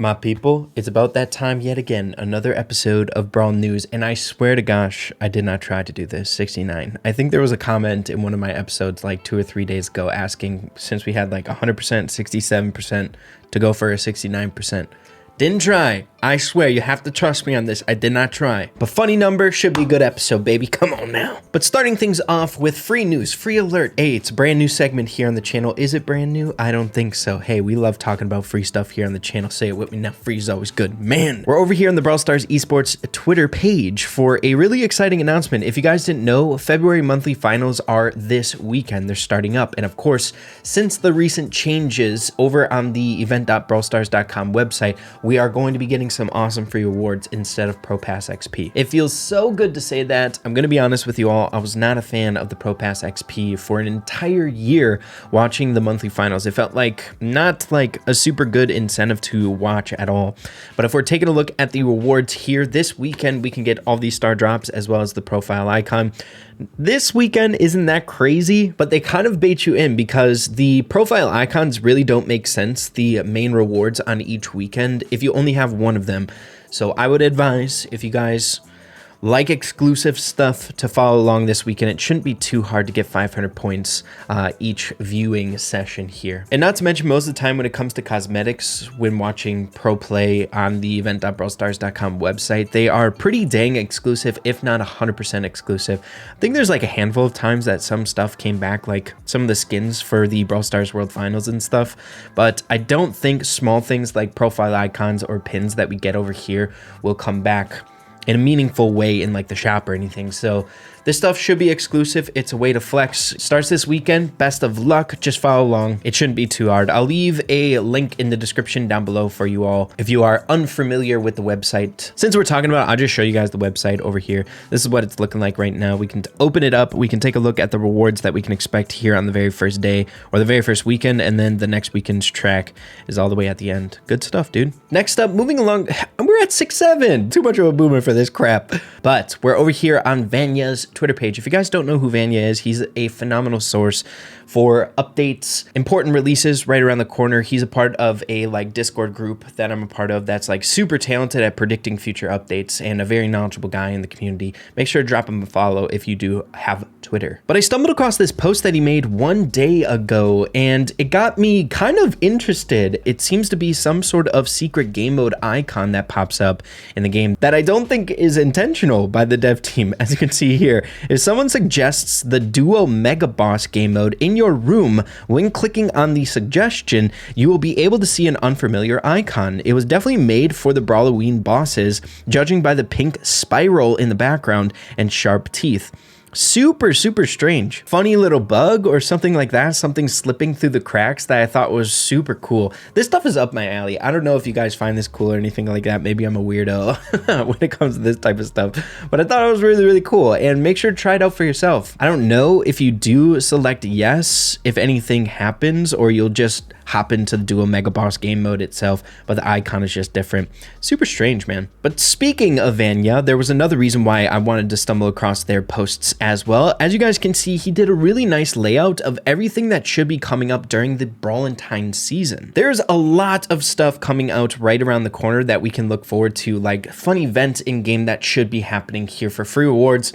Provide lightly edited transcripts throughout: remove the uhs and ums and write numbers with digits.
My people, it's about that time yet again, another episode of Brawl News, and I swear to gosh, I did not try to do this, 69. I think there was a comment in one of my episodes like 2 or 3 days ago asking, since we had like 100%, 67%, to go for a 69%. Didn't try. I swear, you have to trust me on this. I did not try. But funny number, should be a good episode, baby. Come on now. But starting things off with free news, free alert. Hey, it's a brand new segment here on the channel. Is it brand new? I don't think so. Hey, we love talking about free stuff here on the channel. Say it with me now. Free is always good. Man, we're over here on the BrawlStar's Esports Twitter page for a really exciting announcement. If you guys didn't know, February monthly finals are this weekend. They're starting up. And of course, since the recent changes over on the event.brawlstars.com website, we are going to be getting some awesome free rewards instead of Pro Pass XP. It feels so good to say that. I'm going to be honest with you all. I was not a fan of the Pro Pass XP for an entire year watching the monthly finals. It felt like not like a super good incentive to watch at all. But if we're taking a look at the rewards here this weekend, we can get all these star drops as well as the profile icon. This weekend isn't that crazy, but they kind of bait you in because the profile icons really don't make sense, the main rewards on each weekend, if you only have one of them. So I would advise, if you guys like exclusive stuff, to follow along this weekend. It shouldn't be too hard to get 500 points each viewing session here. And not to mention, most of the time when it comes to cosmetics, when watching pro play on the event.brawlstars.com website, they are pretty dang exclusive, if not 100% exclusive. I think there's like a handful of times that some stuff came back, like some of the skins for the Brawl Stars World Finals and stuff, but I don't think small things like profile icons or pins that we get over here will come back in a meaningful way in like the shop or anything. So this stuff should be exclusive. It's a way to flex. Starts this weekend. Best of luck. Just follow along. It shouldn't be too hard. I'll leave a link in the description down below for you all if you are unfamiliar with the website. Since we're talking about it, I'll just show you guys the website over here. This is what it's looking like right now. We can open it up. We can take a look at the rewards that we can expect here on the very first day or the very first weekend, and then the next weekend's track is all the way at the end. Good stuff, dude. Next up, moving along, we're at 6-7. Too much of a boomer for this crap. But we're over here on Vanya's Twitter page. If you guys don't know who Vanya is, he's a phenomenal source for updates, important releases right around the corner. He's a part of a like Discord group that I'm a part of that's like super talented at predicting future updates and a very knowledgeable guy in the community. Make sure to drop him a follow if you do have Twitter. But I stumbled across this post that he made one day ago and it got me kind of interested. It seems to be some sort of secret game mode icon that pops up in the game that I don't think is intentional by the dev team. As you can see here, if someone suggests the duo mega boss game mode in your room, when clicking on the suggestion, you will be able to see an unfamiliar icon. It was definitely made for the Brawloween bosses, judging by the pink spiral in the background and sharp teeth. Super strange. Funny little bug or something like that, something slipping through the cracks that I thought was super cool. This stuff is up my alley. I don't know if you guys find this cool or anything like that. Maybe I'm a weirdo when it comes to this type of stuff, but I thought it was really cool, and make sure to try it out for yourself. I don't know if you do select yes if anything happens, or you'll just hop into the duo mega boss game mode itself, but the icon is just different. Super strange, man. But speaking of Vanya, there was another reason why I wanted to stumble across their posts as well. As you guys can see, he did a really nice layout of everything that should be coming up during the Brawlentine season. There's a lot of stuff coming out right around the corner that we can look forward to, like fun events in game that should be happening here for free rewards.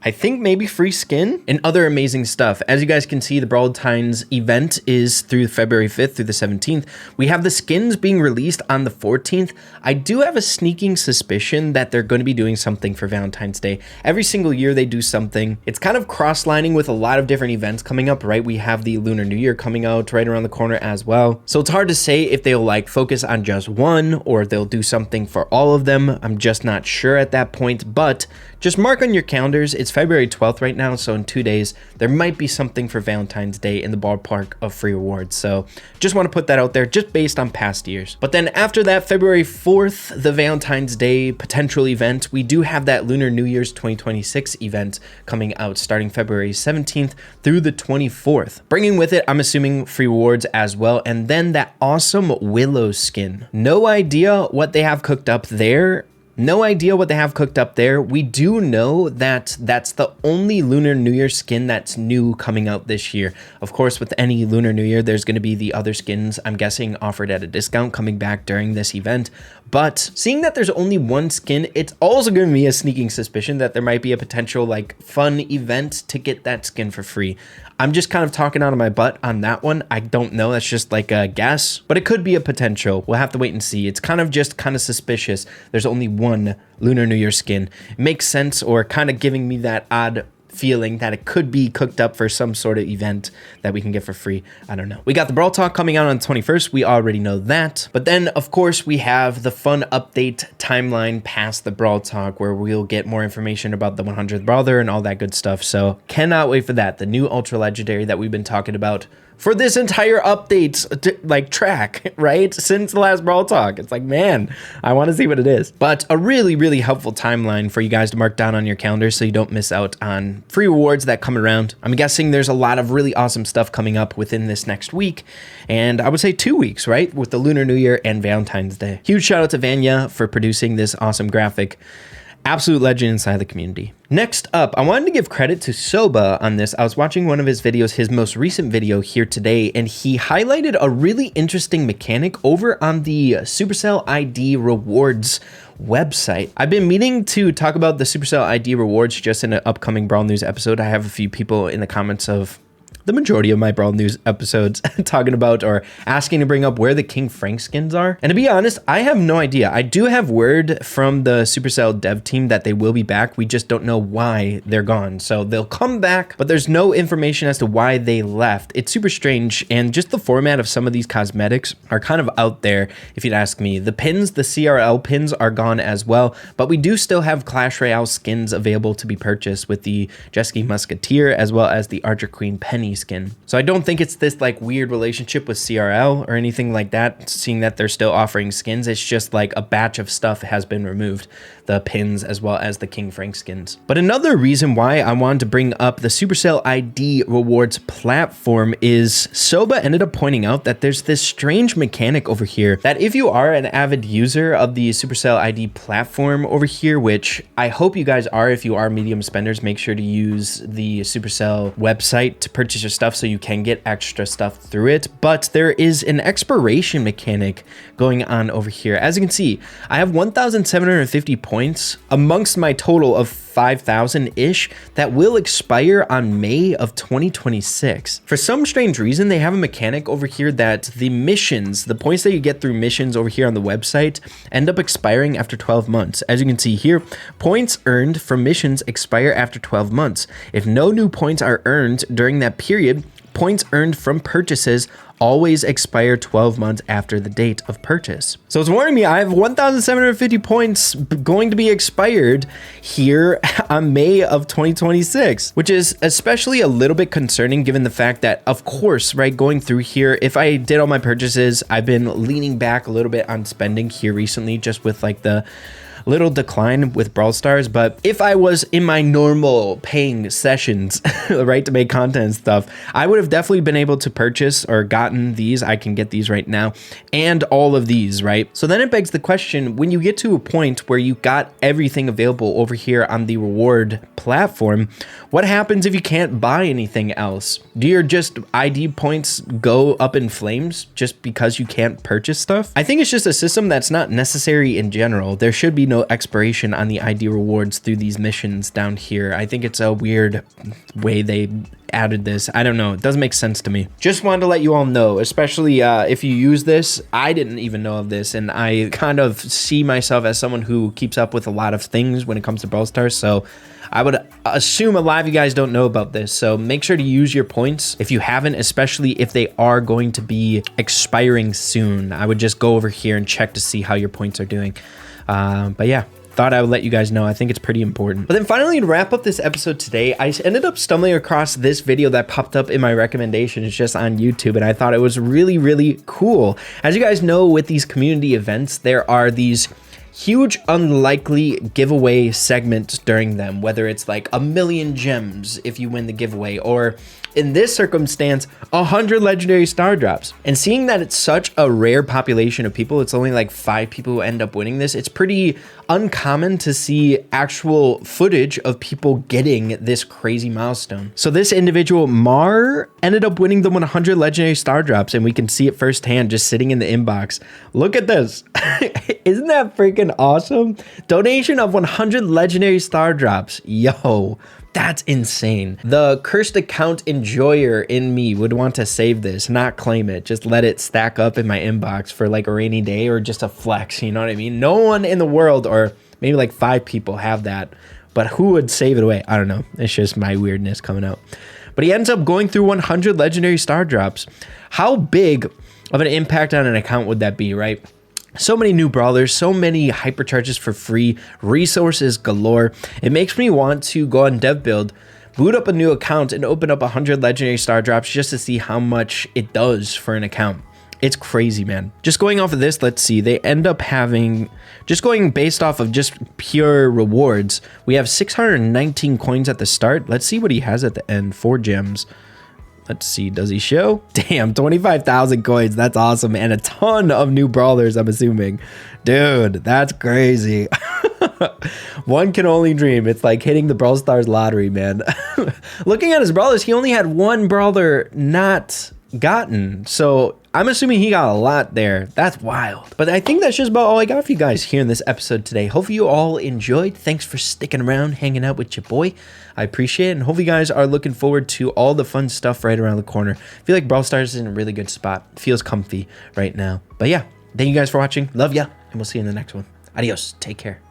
I think maybe free skin and other amazing stuff. As you guys can see, the Brawlentine's event is through February 5th through the 17th. We have the skins being released on the 14th. I do have a sneaking suspicion that they're going to be doing something for Valentine's Day. Every single year they do something. It's kind of cross-lining with a lot of different events coming up, right? We have the Lunar New Year coming out right around the corner as well. So it's hard to say if they'll like focus on just one or they'll do something for all of them. I'm just not sure at that point, but just mark on your calendars. It's February 12th right now, so in 2 days, there might be something for Valentine's Day in the ballpark of free rewards. So just want to put that out there just based on past years. But then after that, February 4th, the Valentine's Day potential event, we do have that Lunar New Year's 2026 event coming out starting February 17th through the 24th. Bringing with it, I'm assuming, free rewards as well. And then that awesome Willow skin. No idea what they have cooked up there. No idea what they have cooked up there. We do know that that's the only Lunar New Year skin that's new coming out this year. Of course, with any Lunar New Year, there's going to be the other skins, I'm guessing, offered at a discount coming back during this event. But seeing that there's only one skin, it's also giving me a sneaking suspicion that there might be a potential like fun event to get that skin for free. I'm just kind of talking out of my butt on that one. I don't know. That's just like a guess, but it could be a potential. We'll have to wait and see. It's kind of just kind of suspicious. There's only one Lunar New Year skin. It makes sense, or kind of giving me that odd feeling that it could be cooked up for some sort of event that we can get for free. I don't know. We got the Brawl Talk coming out on the 21st. We already know that. But then, of course, we have the fun update timeline past the Brawl Talk where we'll get more information about the 100th Brawler and all that good stuff. So cannot wait for that. The new Ultra Legendary that we've been talking about for this entire update like track, right? Since the last Brawl Talk. It's like, man, I want to see what it is. But a really, really helpful timeline for you guys to mark down on your calendar so you don't miss out on free rewards that come around. I'm guessing there's a lot of really awesome stuff coming up within this next week. And I would say 2 weeks, right? With the Lunar New Year and Valentine's Day. Huge shout out to Vanya for producing this awesome graphic. Absolute legend inside the community. Next up, I wanted to give credit to Soba on this. I was watching one of his videos, his most recent video here today, and he highlighted a really interesting mechanic over on the Supercell ID rewards website. I've been meaning to talk about the Supercell ID rewards just in an upcoming Brawl News episode. I have a few people in the comments of the majority of my Brawl News episodes talking about or asking to bring up where the King Frank skins are. And to be honest, I have no idea. I do have word from the Supercell dev team that they will be back. We just don't know why they're gone. So they'll come back, but there's no information as to why they left. It's super strange. And just the format of some of these cosmetics are kind of out there, if you'd ask me. The pins, the CRL pins are gone as well, but we do still have Clash Royale skins available to be purchased with the Jesky Musketeer as well as the Archer Queen Penny skin. So I don't think it's this like weird relationship with CRL or anything like that, seeing that they're still offering skins. It's just like a batch of stuff has been removed, the pins as well as the King Frank skins. But another reason why I wanted to bring up the Supercell ID rewards platform is Soba ended up pointing out that there's this strange mechanic over here that if you are an avid user of the Supercell ID platform over here, which I hope you guys are, if you are medium spenders, make sure to use the Supercell website to purchase your stuff so you can get extra stuff through it. But there is an expiration mechanic going on over here. As you can see, I have 1,750 points amongst my total of 5,000-ish that will expire on May of 2026. For some strange reason, they have a mechanic over here that the missions, the points that you get through missions over here on the website, end up expiring after 12 months. As you can see here, points earned from missions expire after 12 months. If no new points are earned during that period, points earned from purchases always expire 12 months after the date of purchase. So it's warning me, I have 1,750 points going to be expired here on May of 2026, which is especially a little bit concerning given the fact that, of course, right, going through here, if I did all my purchases, I've been leaning back a little bit on spending here recently, just with like the little decline with Brawl Stars. But if I was in my normal paying sessions, right, to make content and stuff, I would have definitely been able to purchase or gotten these. I can get these right now and all of these, right? So then it begs the question, when you get to a point where you got everything available over here on the reward platform, what happens if you can't buy anything else? Do your just ID points go up in flames just because you can't purchase stuff? I think it's just a system that's not necessary in general. There should be no expiration on the ID rewards through these missions down here. I think it's a weird way they added this. I don't know. It doesn't make sense to me. Just wanted to let you all know, especially if you use this. I didn't even know of this, and I kind of see myself as someone who keeps up with a lot of things when it comes to Brawl Stars, so I would assume a lot of you guys don't know about this. So make sure to use your points if you haven't, especially if they are going to be expiring soon. I would just go over here and check to see how your points are doing. But yeah, thought I would let you guys know. I think it's pretty important. But then finally, to wrap up this episode today, I ended up stumbling across this video that popped up in my recommendations just on YouTube, and I thought it was really, really cool. As you guys know, with these community events, there are these huge unlikely giveaway segments during them, whether it's like 1,000,000 gems if you win the giveaway, or in this circumstance, 100 legendary star drops. And seeing that it's such a rare population of people, it's only like 5 people who end up winning this. It's pretty uncommon to see actual footage of people getting this crazy milestone. So this individual, Mar, ended up winning the 100 legendary star drops, and we can see it firsthand just sitting in the inbox. Look at this. Isn't that freaking awesome? Donation of 100 legendary star drops. Yo, that's insane. The cursed account enjoyer in me would want to save this, not claim it. Just let it stack up in my inbox for like a rainy day or just a flex, you know what I mean? No one in the world, or maybe like 5 people have that, but who would save it away? I don't know. It's just my weirdness coming out. But he ends up going through 100 legendary star drops. How big of an impact on an account would that be, right? So many new brawlers, so many hypercharges for free, resources galore. It makes me want to go on dev build, boot up a new account, and open up 100 legendary star drops just to see how much it does for an account. It's crazy, man. Just going off of this, let's see. They end up having, just going based off of just pure rewards, we have 619 coins at the start. Let's see what he has at the end. 4 gems. Let's see, does he show? Damn, 25,000 coins. That's awesome. And a ton of new brawlers, I'm assuming. Dude, that's crazy. One can only dream. It's like hitting the Brawl Stars lottery, man. Looking at his brawlers, he only had 1 brawler not gotten. So I'm assuming he got a lot there. That's wild. But I think that's just about all I got for you guys here in this episode today. Hopefully you all enjoyed. Thanks for sticking around, hanging out with your boy. I appreciate it. And hopefully you guys are looking forward to all the fun stuff right around the corner. I feel like Brawl Stars is in a really good spot. It feels comfy right now. But yeah, thank you guys for watching. Love ya. And we'll see you in the next one. Adios. Take care.